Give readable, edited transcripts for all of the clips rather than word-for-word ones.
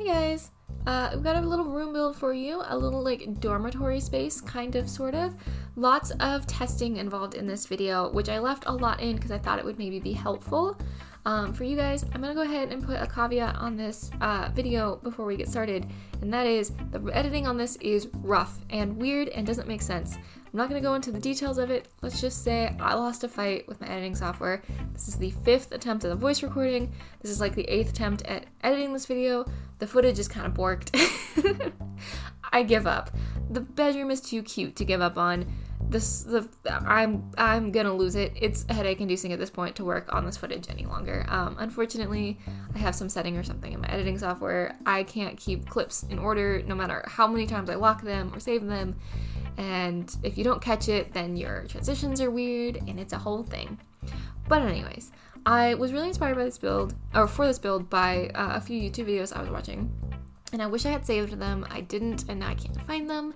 Hey guys, we've got a little room build for you, a little like dormitory space, kind of, sort of. Lots of testing involved in this video, which I left a lot in because I thought it would maybe be helpful for you guys. I'm gonna go ahead and put a caveat on this video before we get started, and that is the editing on this is rough and weird and doesn't make sense. I'm not going to go into the details of it. Let's just say I lost a fight with my editing software. This is the 5th attempt at a voice recording. This is like the 8th attempt at editing this video. The footage is kind of borked. I give up. The bedroom is too cute to give up on. I'm going to lose it. It's headache inducing at this point to work on this footage any longer. Unfortunately, I have some setting or something in my editing software. I can't keep clips in order no matter how many times I lock them or save them. And if you don't catch it, then your transitions are weird, and it's a whole thing. But anyways, I was really inspired by this build, or for this build, by a few YouTube videos I was watching. And I wish I had saved them. I didn't, and now I can't find them,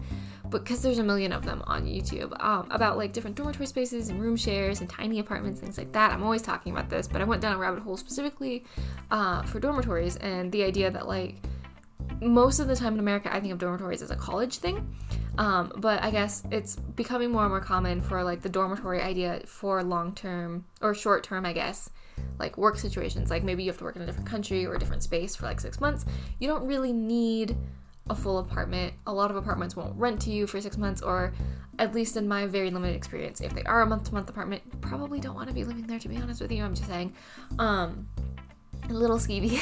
because there's a million of them on YouTube about like different dormitory spaces and room shares and tiny apartments, things like that. I'm always talking about this, but I went down a rabbit hole specifically for dormitories, and the idea that like most of the time in America, I think of dormitories as a college thing. But I guess it's becoming more and more common for like the dormitory idea for long-term or short-term, I guess, like work situations. Like maybe you have to work in a different country or a different space for like 6 months. You don't really need a full apartment. A lot of apartments won't rent to you for 6 months, or at least in my very limited experience, if they are a month-to-month apartment, you probably don't want to be living there, to be honest with you. I'm just saying. A little skeevy.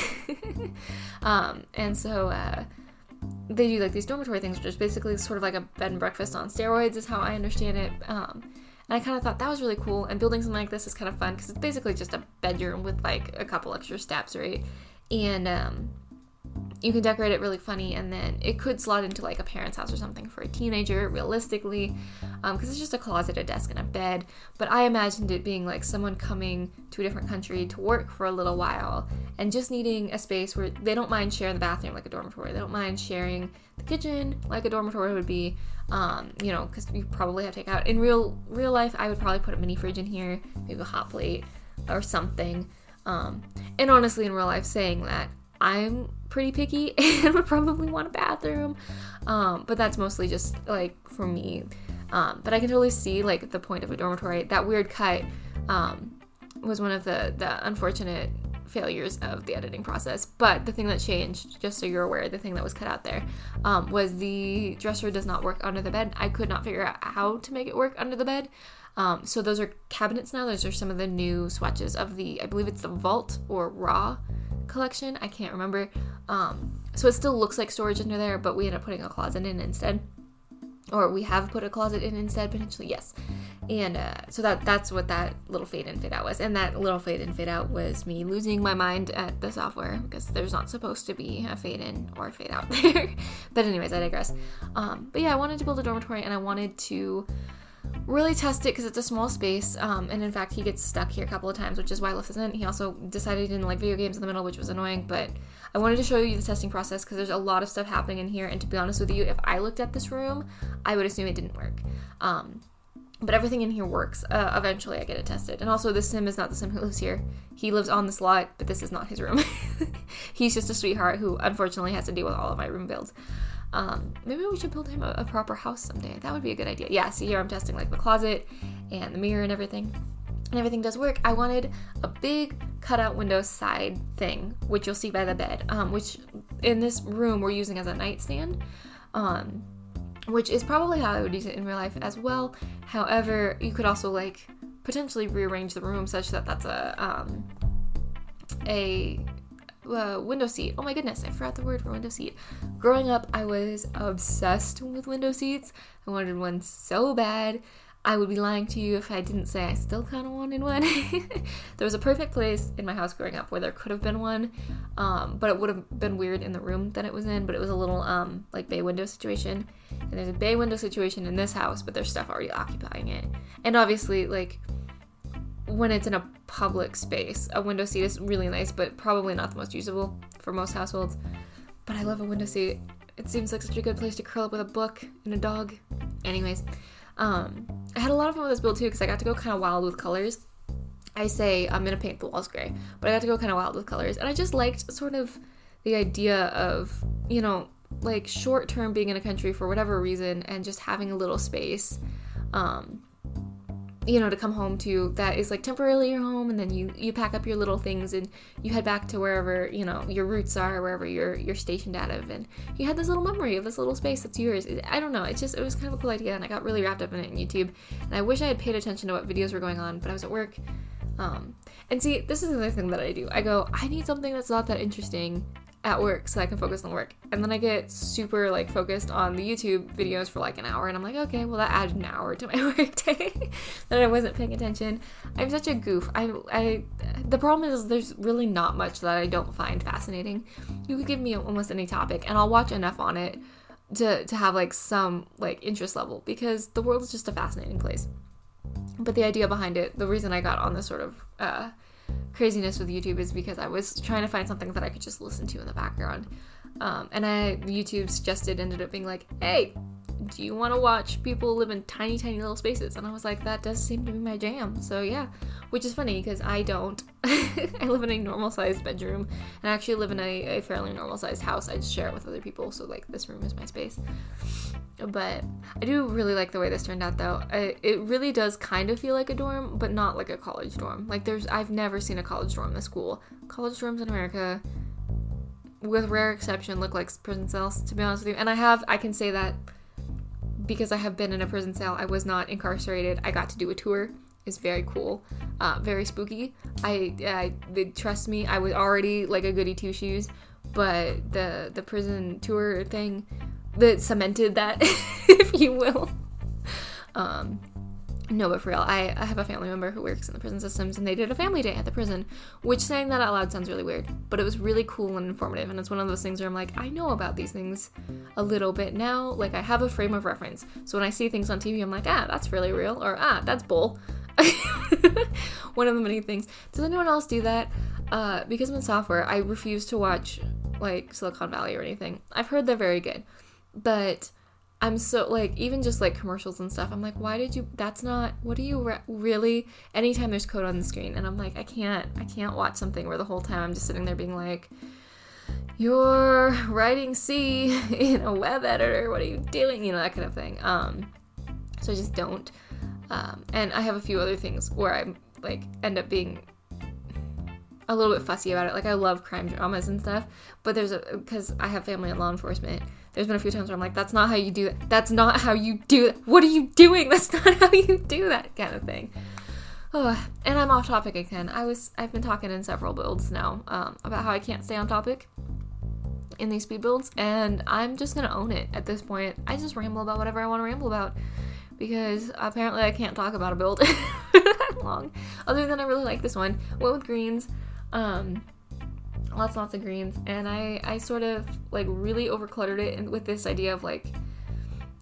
And so they do like these dormitory things, which is basically sort of like a bed and breakfast on steroids is how I understand it. And I kind of thought that was really cool, and building something like this is kind of fun because it's basically just a bedroom with like a couple extra steps, right? And you can decorate it really funny, and then it could slot into like a parent's house or something for a teenager, realistically, because it's just a closet, a desk, and a bed. But I imagined it being like someone coming to a different country to work for a little while and just needing a space where they don't mind sharing the bathroom like a dormitory. They don't mind sharing the kitchen like a dormitory would be, because you probably have takeout. In real life, I would probably put a mini fridge in here, maybe a hot plate or something. And honestly, in real life, saying that, I'm pretty picky and would probably want a bathroom, but that's mostly just like for me. But I can totally see like the point of a dormitory. That weird cut was one of the unfortunate failures of the editing process. But the thing that changed, just so you're aware, the thing that was cut out there was the dresser does not work under the bed. I could not figure out how to make it work under the bed. So those are cabinets now. Those are some of the new swatches of the, I believe it's the Vault or Raw collection. I can't remember. So it still looks like storage under there, but we ended up putting a closet in instead. Or we have put a closet in instead, potentially, yes. And so that's what that little fade in, fade out was. And that little fade in, fade out was me losing my mind at the software, because there's not supposed to be a fade in or a fade out there. But anyways, I digress. But yeah, I wanted to build a dormitory, and I wanted to really test it because it's a small space, and in fact he gets stuck here a couple of times, which is why I left this in. He also decided he didn't like video games in the middle, which was annoying, but I wanted to show you the testing process because there's a lot of stuff happening in here, and to be honest with you, if I looked at this room, I would assume it didn't work. But everything in here works. Eventually I get it tested. And also, this sim is not the sim who lives here. He lives on this lot, but this is not his room. He's just a sweetheart who unfortunately has to deal with all of my room builds. Maybe we should build him a proper house someday. That would be a good idea. Yeah, see here I'm testing like the closet and the mirror and everything. And everything does work. I wanted a big cutout window side thing, which you'll see by the bed, which in this room we're using as a nightstand, which is probably how I would use it in real life as well. However, you could also like potentially rearrange the room such that that's a window seat. Oh my goodness, I forgot the word for window seat. Growing up, I was obsessed with window seats. I wanted one so bad. I would be lying to you if I didn't say I still kind of wanted one. There was a perfect place in my house growing up where there could have been one, but it would have been weird in the room that it was in, but it was a little like bay window situation. And there's a bay window situation in this house, but there's stuff already occupying it. And obviously, like, when it's in a public space, a window seat is really nice, but probably not the most usable for most households. But I love a window seat. It seems like such a good place to curl up with a book and a dog. Anyways, I had a lot of fun with this build too, because I got to go kind of wild with colors. I say I'm going to paint the walls gray, but I got to go kind of wild with colors. And I just liked sort of the idea of, you know, like short term being in a country for whatever reason and just having a little space, you know, to come home to that is like temporarily your home, and then you pack up your little things and you head back to wherever, you know, your roots are, wherever you're stationed out of, and you had this little memory of this little space that's yours. I don't know, it was kind of a cool idea, and I got really wrapped up in it on YouTube, and I wish I had paid attention to what videos were going on, but I was at work. And see, this is the other thing that I do. I go, I need something that's not that interesting at work so I can focus on work. And then I get super like focused on the YouTube videos for like an hour, and I'm like, okay, well that added an hour to my work day that I wasn't paying attention. I'm such a goof. The problem is there's really not much that I don't find fascinating. You could give me almost any topic and I'll watch enough on it to have like some like interest level, because the world is just a fascinating place. But the idea behind it, the reason I got on this sort of craziness with YouTube is because I was trying to find something that I could just listen to in the background. And YouTube suggested, ended up being like, hey, do you want to watch people live in tiny, tiny little spaces? And I was like, that does seem to be my jam. So yeah, which is funny because I don't. I live in a normal sized bedroom, and I actually live in a fairly normal sized house. I just share it with other people. So like this room is my space. But I do really like the way this turned out though. It really does kind of feel like a dorm, but not like a college dorm. Like I've never seen a college dorm in a school. College dorms in America, with rare exception, look like prison cells, to be honest with you. And I can say that because I have been in a prison cell. I was not incarcerated. I got to do a tour. It's very cool, very spooky. Trust me, I was already like a goody two shoes, but the prison tour thing that cemented that, if you will. No, but for real, I have a family member who works in the prison systems, and they did a family day at the prison, which, saying that out loud sounds really weird, but it was really cool and informative, and it's one of those things where I'm like, I know about these things a little bit now. Like, I have a frame of reference, so when I see things on TV, I'm like, that's really real, or that's bull. One of the many things. Does anyone else do that? Because I'm in software, I refuse to watch like Silicon Valley or anything. I've heard they're very good, but I'm so like, even just like commercials and stuff, I'm like, why did you, that's not, what do you really, anytime there's code on the screen, and I'm like, I can't watch something where the whole time I'm just sitting there being like, you're writing C in a web editor, what are you doing, you know, that kind of thing. So I just don't. And I have a few other things where I like end up being a little bit fussy about it. Like, I love crime dramas and stuff, but because I have family in law enforcement, there's been a few times where I'm like, that's not how you do it. That's not how you do it. What are you doing? That's not how you do that, kind of thing. Oh, and I'm off topic again. I've been talking in several builds now about how I can't stay on topic in these speed builds, and I'm just gonna own it at this point. I just ramble about whatever I want to ramble about, because apparently I can't talk about a build that long. Other than I really like this one. Went with greens. Lots of greens. And I sort of like really overcluttered it with this idea of like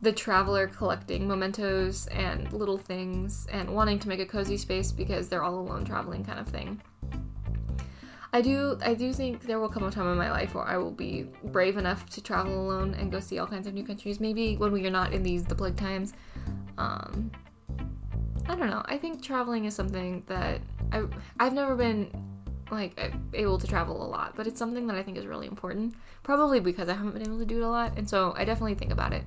the traveler collecting mementos and little things and wanting to make a cozy space because they're all alone traveling kind of thing. I do think there will come a time in my life where I will be brave enough to travel alone and go see all kinds of new countries. Maybe when we are not in the plague times. I don't know. I think traveling is something that I've never been like able to travel a lot, but it's something that I think is really important. Probably because I haven't been able to do it a lot, and so I definitely think about it.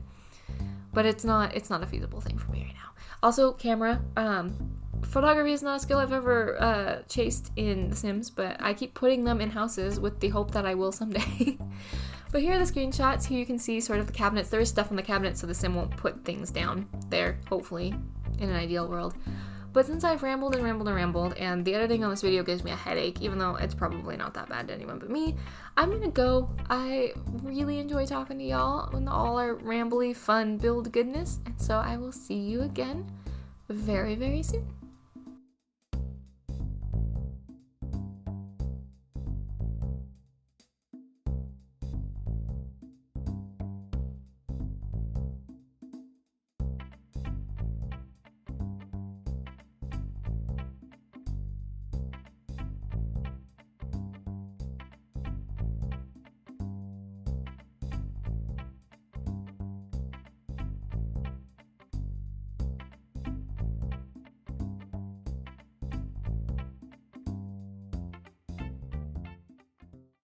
But it's not a feasible thing for me right now. Also, camera. Photography is not a skill I've ever chased in The Sims, but I keep putting them in houses with the hope that I will someday. But here are the screenshots. Here you can see sort of the cabinets. There is stuff in the cabinet, so the Sim won't put things down there, hopefully, in an ideal world. But since I've rambled, and the editing on this video gives me a headache, even though it's probably not that bad to anyone but me, I'm gonna go. I really enjoy talking to y'all and all our rambly, fun build goodness, and so I will see you again very, very soon.